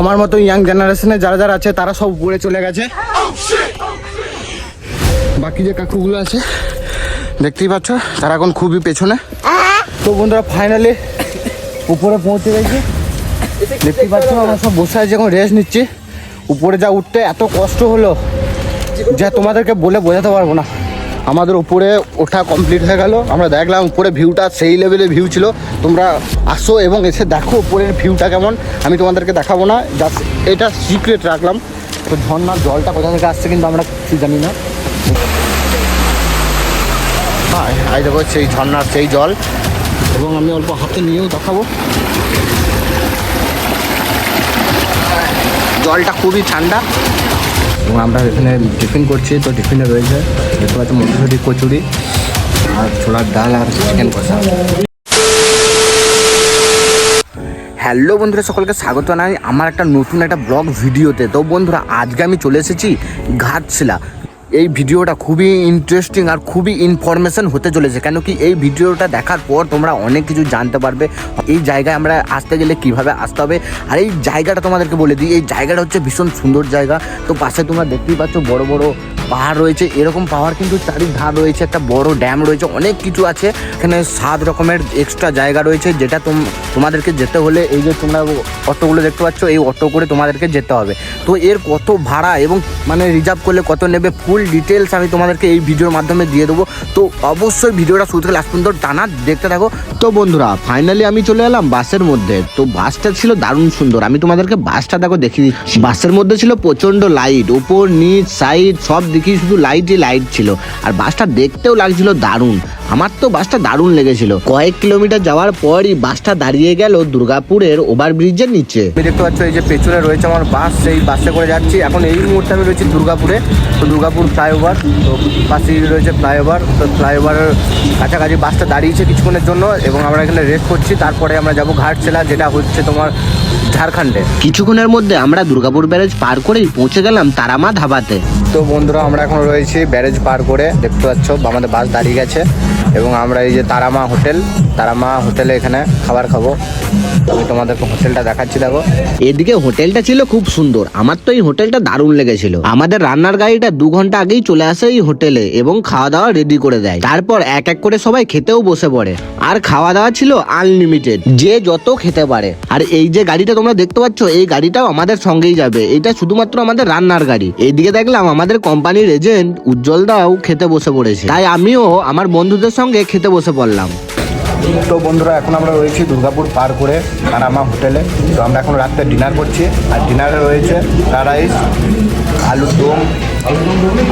আমার মতো ইয়াং জেনারেশনে যারা যারা আছে তারা সব উপরে চলে গেছে। বাকি যে কাকুগুলো আছে দেখতেই পাচ্ছ তারা এখন খুবই পেছনে। তো বন্ধুরা ফাইনালি উপরে পৌঁছে গেছি। দেখতেই পাচ্ছ আমরা সব বসে আছি, এখন রেস্ট নিচ্ছি। উপরে যা উঠতে এত কষ্ট হলো যা তোমাদেরকে বলে বোঝাতে পারবো না। আমাদের উপরে ওঠা কমপ্লিট হয়ে গেল। আমরা দেখলাম উপরে ভিউটা সেই লেভেলের ভিউ ছিল। তোমরা আসো এবং এসে দেখো উপরের ভিউটা কেমন। আমি তোমাদেরকে দেখাবো না, জাস্ট এটা সিক্রেট রাখলাম। তো ঝর্ণার জলটা কোথা থেকে আসছে কিন্তু আমরা কিছু জানি না। হ্যাঁ এই দেখো সেই ঝর্ণার সেই জল, এবং আমি অল্প হাতে নিয়েও দেখাবো। জলটা খুবই ঠান্ডা। এবং আমরা এখানে টিফিন করছি, তো টিফিনে রয়েছে দেখতে পাচ্ছি মটরশুঁটি, কচুরি আর ছোলার ডাল আর চিকেন কষা। হ্যালো বন্ধুরা, সকলকে স্বাগত জানাই আমার একটা নতুন একটা ব্লগ ভিডিওতে। তো বন্ধুরা আজকে আমি চলে এসেছি ঘাটশিলা। এই ভিডিওটা খুবই ইন্টারেস্টিং আর খুবই ইনফরমেশন হতে চলেছে, কেন কি এই ভিডিওটা দেখার পর তোমরা অনেক কিছু জানতে পারবে। এই জায়গায় আমরা আসতে গেলে কিভাবে আসতে হবে, আর এই জায়গাটা তোমাদেরকে বলে দিই, এই জায়গাটা হচ্ছে ভীষণ সুন্দর জায়গা। তো পাশে তোমরা দেখতেই পাচ্ছ বড় বড় পাহাড় রয়েছে, এরকম পাহাড় কিন্তু চারিধার রয়েছে, একটা বড় ড্যাম রয়েছে, অনেক কিছু আছে এখানে। 7 রকমের এক্সট্রা জায়গা রয়েছে, যেটা তোমাদেরকে যেতে হলে এই যে তোমরা অটোগুলো দেখতে পাচ্ছ, এই অটো করে তোমাদেরকে যেতে হবে। তো এর কত ভাড়া এবং মানে রিজার্ভ করলে কত নেবে, ফুল ডিটেলস আমি তোমাদেরকে এই ভিডিওর মাধ্যমে দিয়ে দেবো। তো অবশ্যই ভিডিওটা শুরু থেকে লাস্ট পর্যন্ত টানা দেখতে থাকো। তো বন্ধুরা ফাইনালি আমি চলে এলাম বাসের মধ্যে। তো বাসটা ছিল দারুণ সুন্দর, আমি তোমাদেরকে বাসটা দেখো দেখিয়ে দিচ্ছি। বাসের মধ্যে ছিল প্রচন্ড লাইট, উপর নিচ সাইড সব দিকে শুধু লাইটই লাইট ছিল, আর বাসটা দেখতেও লাগছিল দারুণ। আমার তো বাসটা দারুণ লেগেছিল। কয়েক কিলোমিটার যাওয়ার পরই বাসটা দাঁড়িয়ে গেল দুর্গাপুরের ওভারব্রিজের নিচে। আমি দেখতে পাচ্ছ এই যে পেছনে রয়েছে আমার বাস, সেই বাসে করে যাচ্ছি। এখন এই মুহূর্তে আমি রয়েছি দুর্গাপুরে। তো দুর্গাপুর ফ্লাইওভার, তো পাশেই রয়েছে ফ্লাইওভার। তো ফ্লাইওভারের কাছাকাছি বাসটা দাঁড়িয়েছে কিছুক্ষণের জন্য, এবং আমরা এখানে রেস্ট করছি। তারপরে আমরা যাবো ঘাটশিলা, যেটা হচ্ছে তোমার ঝাড়খণ্ডে। কিছুক্ষণের মধ্যে আমরা দুর্গাপুর ব্যারেজ পার করেই পৌঁছে গেলাম তারামা ধাবাতে। তো বন্ধুরা আমরা এখন রয়েছি ব্যারেজ পার করে, দেখতে পাচ্ছ আমাদের বাস দাঁড়িয়ে গেছে, এবং আমরা এই যে তারামা হোটেলে এখানে খাবার খাবো। আমি তোমাদেরকে হোটেলটা দেখাচ্ছি, দেখো। এদিকে হোটেলটা ছিল খুব সুন্দর, আমার তো এই হোটেলটা দারুণ লেগেছিল। আমাদের রান্নার গাড়িটা 2 ঘন্টা আগেই চলে আসে এই হোটেলে, এবং খাওয়া দাওয়া রেডি করে দেয়। তারপর এক এক করে সবাই খেতেও বসে পড়ে, আর খাওয়া দাওয়া ছিল আনলিমিটেড, যে যত খেতে পারে। আর এই যে গাড়িটা তোমরা দেখতে পাচ্ছ, এই গাড়িটাও আমাদের সঙ্গেই যাবে, এটা শুধুমাত্র আমাদের রান্নার গাড়ি। এইদিকে দেখলাম আমাদের কোম্পানির এজেন্ট উজ্জ্বল দাও খেতে বসে পড়েছে, তাই আমিও আমার বন্ধুদের সঙ্গে খেতে বসে পড়লাম। তো বন্ধুরা এখন আমরা রয়েছি দুর্গাপুর পার করে তারামা হোটেলে। তো আমরা এখন রাত্রে ডিনার করছি, আর ডিনারে রয়েছে রাইস, আলুর দম,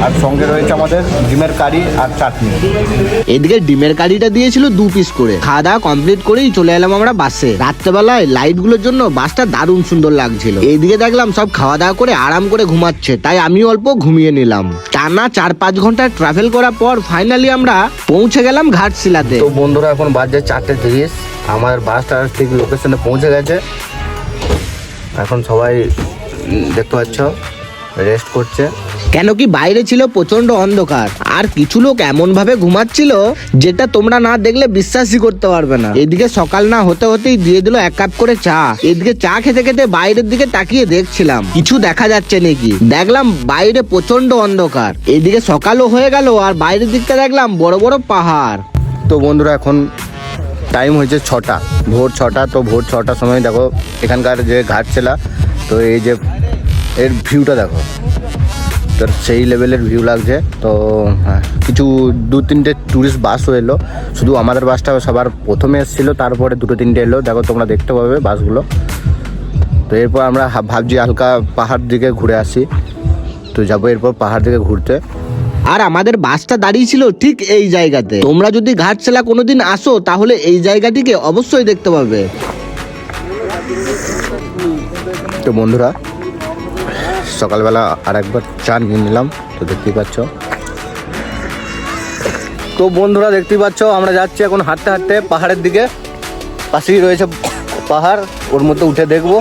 আর সঙ্গে রয়েছে আমাদের ডিমের কারি আর চাটনি। এদিকে ডিমের কারিটা দিয়েছিল 2 পিস করে। খাওয়া দাওয়া কমপ্লিট করেই চলে এলাম আমরা বাসে। রাত্রেবেলায় লাইট গুলোর জন্য বাসটা দারুণ সুন্দর লাগছিল। এইদিকে দেখলাম সব খাওয়া দাওয়া করে আরাম করে ঘুমাচ্ছে, তাই আমি অল্প ঘুমিয়ে নিলাম। টানা 4-5 ঘন্টা ট্রাভেল করার পর ফাইনালি আমরা পৌঁছে গেলাম ঘাটশিলাতে। তো বন্ধুরা এখন বাজে 4:30, আমাদের বাসটা ঠিক লোকেশনে পৌঁছে গেছে। এখন সবাই দেখতে পাচ্ছ রেস্ট করছে, কেন কি বাইরে ছিল প্রচন্ড অন্ধকার, আর কিছু লোক এমন ভাবে ঘুমাচ্ছিল যেটা তোমরা না দেখলে বিশ্বাসই করতে পারবে না। এদিকে সকাল না হতে হতেই দিয়ে দিল 1 কাপ করে চা। এদিকে চা খেতে খেতে বাইরের দিকে তাকিয়ে দেখছিলাম কিছু দেখা যাচ্ছে নাকি, দেখলাম বাইরে প্রচন্ড অন্ধকার। এদিকে সকালও হয়ে গেল, আর বাইরের দিকটা দেখলাম বড় বড় পাহাড়। তো বন্ধুরা এখন টাইম হয়েছে 6টা, ভোর 6টা। তো ভোর 6টার সময় দেখো এখানকার যে ঘাটশিলা, তো এই যে এর ভিউটা দেখো, তো সেই লেভেলের ভিউ লাগছে। তো হ্যাঁ, কিছু 2-3টে ট্যুরিস্ট বাসও এলো, শুধু আমাদের বাসটা সবার প্রথমে এসেছিলো, তারপরে 2-3টে এলো, দেখো তোমরা দেখতে পাবে বাসগুলো। তো এরপর আমরা ভাবছি হালকা পাহাড় দিকে ঘুরে আসি। তো যাবো এরপর পাহাড় দিকে ঘুরতে। আর আমাদের বাসটা দাঁড়িয়ে ছিল ঠিক এই জায়গাতে। তোমরা যদি ঘাটশিলা কোনোদিন আসো তাহলে এই জায়গাটিকে অবশ্যই দেখতে পাবে। তো বন্ধুরা সকালবেলা আর একবার চা নিয়ে নিলাম, তো দেখতেই পাচ্ছ। তো বন্ধুরা দেখতেই পাচ্ছ আমরা যাচ্ছি এখন হাঁটতে হাঁটতে পাহাড়ের দিকে। পাশেই রয়েছে পাহাড়, ওর মধ্যে উঠে দেখবো।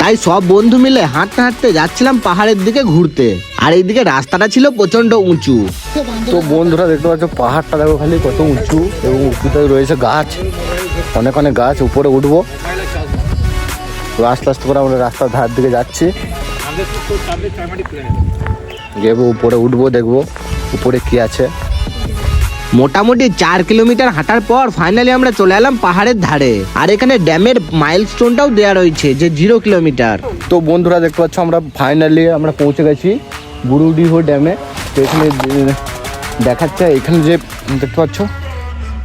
তাই সব বন্ধু মিলে হাঁটতে হাঁটতে যাচ্ছিলাম পাহাড়ের দিকে ঘুরতে, আর এইদিকে রাস্তাটা ছিল প্রচন্ড উঁচু। তো বন্ধুরা দেখতে পাচ্ছ পাহাড়টা দেখো খালি কত উঁচু, এবং উঁচুতে রয়েছে গাছ, অনেক অনেক গাছ। উপরে উঠবো, তো আস্তে আস্তে করে আমরা রাস্তার ধার দিকে যাচ্ছি, গিয়ে উপরে উঠবো, দেখবো উপরে কি আছে। মোটামুটি 4 কিলোমিটার হাঁটার পর ফাইনালি আমরা চলে এলাম পাহাড়ের ধারে। আর এখানে ড্যামের মাইলস্টোনটাও দেওয়া রয়েছে যে 0 কিলোমিটার। তো বন্ধুরা দেখতে পাচ্ছ আমরা ফাইনালি পৌঁছে গেছি বুড়ুডিহ ড্যামে। তো এখানে দেখাচ্ছে, এখানে যে দেখতে পাচ্ছ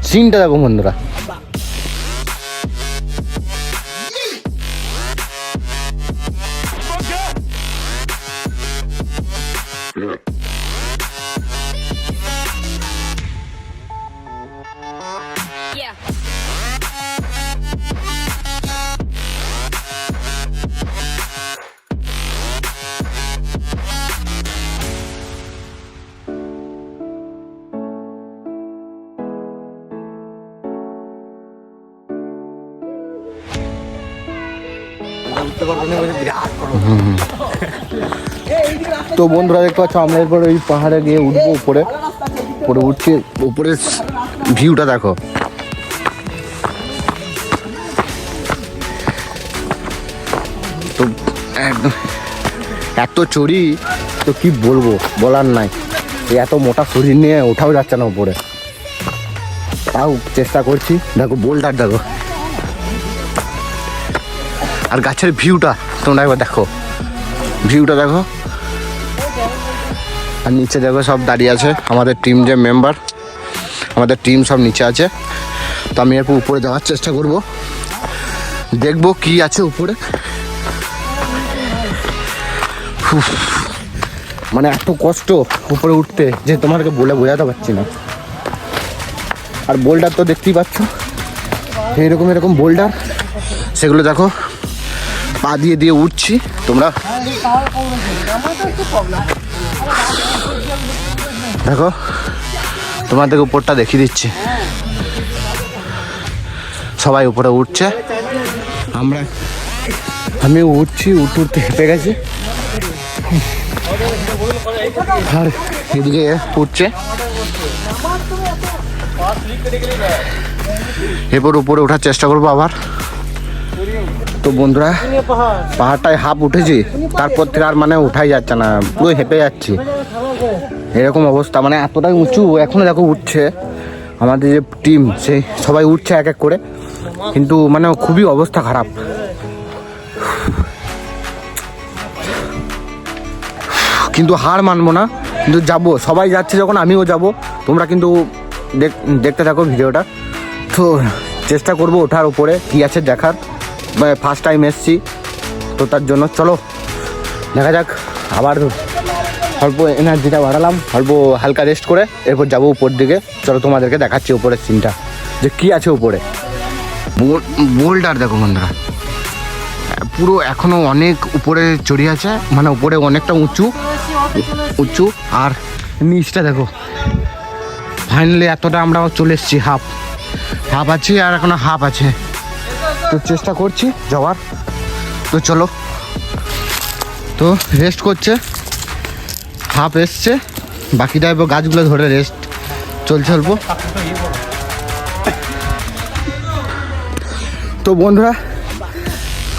সিনটা দেখো বন্ধুরা। তো বন্ধুরা দেখতে পাচ্ছ আমরা এরপর ওই পাহাড়ে গিয়ে উঠবো, উপরে উঠছি, উপরের ভিউটা দেখো। তো একদম এত চড়ি, তো কি বলবো, বলার নাই। এত মোটা শরীর নিয়ে ওঠাও যাচ্ছে না উপরে, তাও চেষ্টা করছি। দেখো বোল্ডার দেখো, আর গাছের ভিউটা তোমরা একবার দেখো, ভিউটা দেখো। আর নিচে দেখো সব দাঁড়িয়ে আছে আমাদের টিম, যে মেম্বার আমাদের টিম সব নিচে আছে। তো আমি এরপর উপরে যাওয়ার চেষ্টা করব, দেখবো কি আছে উপরে। মানে এত কষ্ট উপরে উঠতে যে তোমাদেরকে বলে বোঝাতে পারছি না। আর বোল্ডার তো দেখতেই পাচ্ছ, এরকম বোল্ডার, সেগুলো দেখো পা দিয়ে দিয়ে উঠছি। তোমরা দেখো, তোমাদেরকে উপরটা দেখিয়ে দিচ্ছি। সবাই উপরে উঠছে, আমি উঠছি, উঠতে হেঁপে গেছি। আর এদিকে উঠছে, এরপর উপরে ওঠার চেষ্টা করবো আবার। তো বন্ধুরা পাহাড়টায় হাফ উঠেছি, তারপর থেকে আর উঠাই যাচ্ছে না, পুরো হেঁপে যাচ্ছি, এরকম অবস্থা। এতটাই উঁচু, এখনো দেখো উঠছে আমাদের যে টিম, সেই সবাই উঠছে এক এক করে, কিন্তু খুবই অবস্থা খারাপ। কিন্তু হার মানবো না, কিন্তু যাবো, সবাই যাচ্ছে যখন আমিও যাব। তোমরা কিন্তু দেখতে থাকো ভিডিওটা। তো চেষ্টা করবো ওঠার উপরে কি আছে দেখার, ফার্স্ট টাইম এসছি তো তার জন্য। চলো দেখা যাক, আবার অল্প এনার্জিটা বাড়ালাম, অল্প হালকা রেস্ট করে এরপর যাবো উপর দিকে। চলো তোমাদেরকে দেখাচ্ছি উপরের সিনটা, যে কি আছে উপরে। বোল্ডার দেখো বন্ধুরা, পুরো এখনো অনেক উপরে চড়ি আছে, উপরে অনেকটা উঁচু। আর নিচটা দেখো, ফাইনালি এতটা আমরা চলে এসেছি, হাফ আছে, আর এখনো হাফ আছে। তো চেষ্টা করছি যাওয়ার। তো চলো, তো রেস্ট করছে, হাফ এসছে, বাকিটা এবার গাছগুলো ধরে রেস্ট চলছে অল্প। তো বন্ধুরা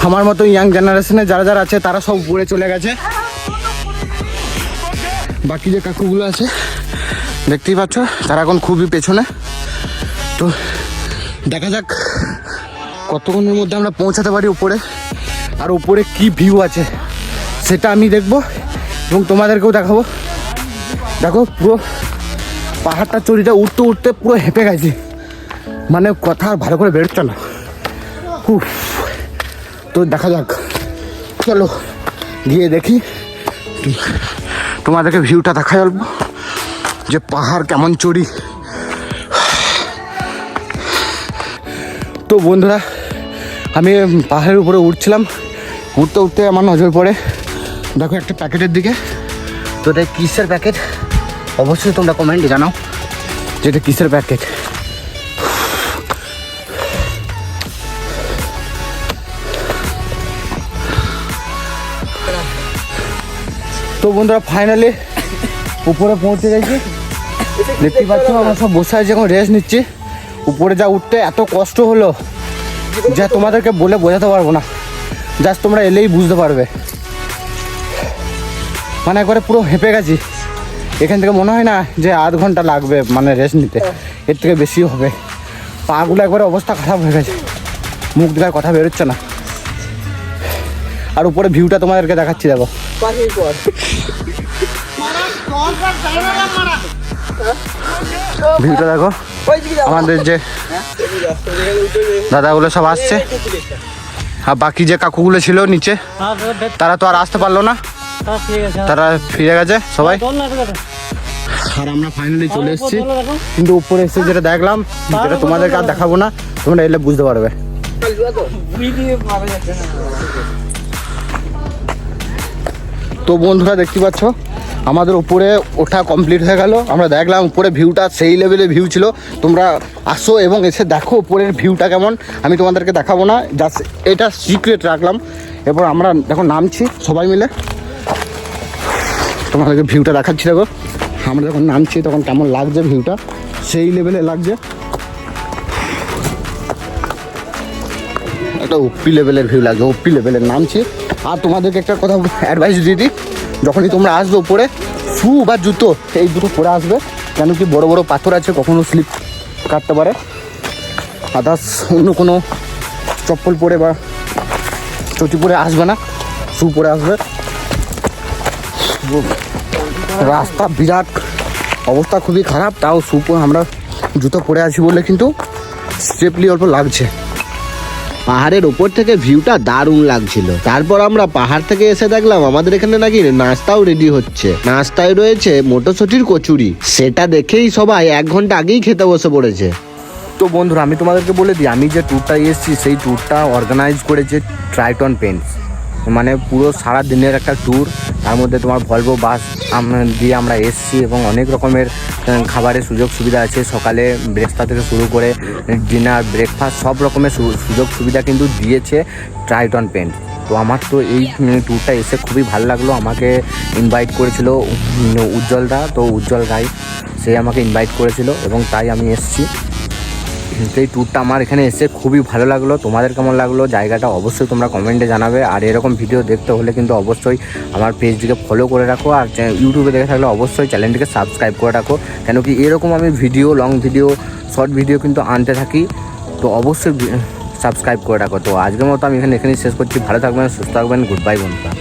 আমার মতো ইয়াং জেনারেশনে যারা যারা আছে তারা সব উপরে চলে গেছে, বাকি যে কাকুগুলো আছে দেখতেই পাচ্ছ তারা এখন খুবই পেছনে। তো দেখা যাক কতক্ষণের মধ্যে আমরা পৌঁছাতে পারি উপরে, আর উপরে কি ভিউ আছে সেটা আমি দেখবো এবং তোমাদেরকেও দেখাবো। দেখো পুরো পাহাড়টা চড়িটা উঠতে পুরো হেঁপে গেছি, কথা আর ভালো করে বেরোচ্ছে না। তো দেখা যাক, চলো গিয়ে দেখি, তোমাদেরকে ভিউটা দেখা যাবো যে পাহাড় কেমন চড়ি। তো বন্ধুরা আমি পাহাড়ের উপরে উঠছিলাম, উঠতে আমার নজর পড়ে দেখো একটা প্যাকেটের দিকে। তো এটা কিসের প্যাকেট অবশ্যই তোমরা কমেন্টে জানাও যে এটা কিসের প্যাকেট। তো বন্ধুরা ফাইনালি উপরে পৌঁছে গেছি, দেখতে পাচ্ছ আমরা সব বসে আছি, এখন রেস্ট নিচ্ছি। উপরে যা উঠতে এত কষ্ট হলো যা তোমাদেরকে বলে বোঝাতে পারবো না। জাস্ট তোমরা এলেই বুঝতে পারবে। মানে একবারে পুরো হেঁপে গেছি। এখান থেকে মনে হয় না যে আধ ঘন্টা লাগবে মানে রেস্ট নিতে, এর থেকে বেশি হবে। পাগুলো একবারে অবস্থা খারাপ হয়ে গেছে, মুখ দিয়ে আর কথা বেরোচ্ছে না। আর উপরে ভিউটা তোমাদেরকে দেখাচ্ছি, দেখো ভিউটা দেখো। আমাদের যে দাদাগুলো সব আসছে, আর বাকি যে কাকুগুলো ছিল নিচে তারা তো আর আসতে পারলো না, তারা ফিরে গেছে সবাই। আর আমরা ফাইনালি চলে এসেছি, কিন্তু উপরে এসে যেটা দেখলাম যেটা তোমাদেরকে আর দেখাবো না, তোমরা এলে বুঝতে পারবে। তো বন্ধুরা দেখতে পাচ্ছ আমাদের উপরে ওঠা কমপ্লিট হয়ে গেল। আমরা দেখলাম উপরে ভিউটা সেই লেভেলের ভিউ ছিল। তোমরা আসো এবং এসে দেখো উপরের ভিউটা কেমন। আমি তোমাদেরকে দেখাবো না, জাস্ট এটা সিক্রেট রাখলাম। এরপর আমরা এখন নামছি সবাই মিলে, তোমাদেরকে ভিউটা দেখাচ্ছি। দেখো আমরা যখন নামছি তখন কেমন লাগছে, ভিউটা সেই লেভেলে লাগছে, একটা ওপি লেভেলের ভিউ লাগছে, ওপি লেভেলের নামছি। আর তোমাদেরকে একটা কথা অ্যাডভাইস দিয়ে দিই, যখনই তোমরা আসবে উপরে শু বা জুতো এই দুটো পরে আসবে, কেন কি বড় বড় পাথর আছে, কখনো স্লিপ কাটতে পারে। আদার্স অন্য কোনো চপ্পল পরে বা চটি পরে আসবে না, শু পরে আসবে। রাস্তা বিরাট অবস্থা খুবই খারাপ, তাও শু আমরা জুতো পরে আছি বলে কিন্তু স্টেপলি অল্প লাগছে। পাহাড়ের ওপর থেকে ভিউটা দারুণ লাগছিল। তারপর আমরা পাহাড় থেকে এসে দেখলাম আমাদের এখানে নাকি নাস্তাও রেডি হচ্ছে। নাস্তায় রয়েছে মটরশুঁটির কচুরি, সেটা দেখেই সবাই 1 ঘন্টা আগেই খেতে বসে পড়েছে। তো বন্ধুরা আমি তোমাদেরকে বলে দিই, আমি যে ট্যুরটা এসেছি সেই ট্যুরটা অর্গানাইজ করেছে ট্রাইটন পেন্টস। মানে পুরো সারা দিনের একটা ট্যুর, তার মধ্যে তোমার ভলভো বাস দিয়ে আমরা এসেছি এবং অনেক রকমের খাবারের সুযোগ সুবিধা আছে। সকালে ব্রেকফাস্ট থেকে শুরু করে ডিনার, ব্রেকফাস্ট সব রকমের সুযোগ সুবিধা কিন্তু দিয়েছে ট্রাইটন পেন্টস। তো আমার তো এই ট্যুরটা এসে খুবই ভালো লাগলো। আমাকে ইনভাইট করেছিল উজ্জ্বলদা, তো উজ্জ্বল রায় সে আমাকে ইনভাইট করেছিল এবং তাই আমি এসেছি। এই ট্যুরটা আমার এখানে এসে খুবই ভালো লাগলো। তোমাদের কেমন লাগলো জায়গাটা অবশ্যই তোমরা কমেন্টে জানাবে। আর এরকম ভিডিও দেখতে হলে কিন্তু অবশ্যই আমার পেজটিকে ফলো করে রাখো, আর ইউটিউবে দেখে থাকলে অবশ্যই চ্যানেলটিকে সাবস্ক্রাইব করে রাখো, কেন কি এরকম আমি video, long video, short video কিন্তু আনতে থাকি। তো অবশ্যই সাবস্ক্রাইব করে রাখো। তো আজকের মতো আমি এখানেই শেষ করছি। ভালো থাকবেন, সুস্থ থাকবেন, গুড বাই বন্ধুরা।